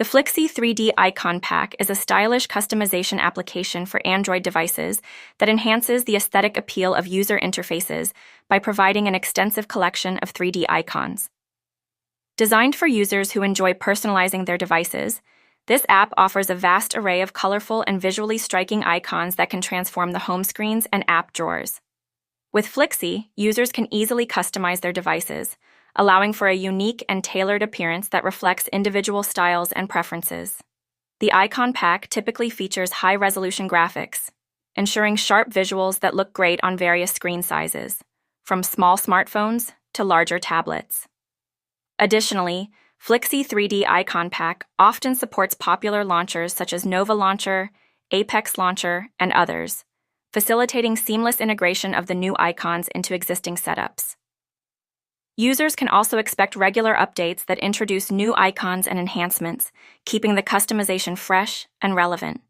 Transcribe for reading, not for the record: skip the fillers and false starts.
The Flixy 3D Icon Pack is a stylish customization application for Android devices that enhances the aesthetic appeal of user interfaces by providing an extensive collection of 3D icons. Designed for users who enjoy personalizing their devices, this app offers a vast array of colorful and visually striking icons that can transform the home screens and app drawers. With Flixy, users can easily customize their devices, allowing for a unique and tailored appearance that reflects individual styles and preferences. The icon pack typically features high-resolution graphics, ensuring sharp visuals that look great on various screen sizes, from small smartphones to larger tablets. Additionally, Flixy 3D Icon Pack often supports popular launchers such as Nova Launcher, Apex Launcher, and others, facilitating seamless integration of the new icons into existing setups. Users can also expect regular updates that introduce new icons and enhancements, keeping the customization fresh and relevant.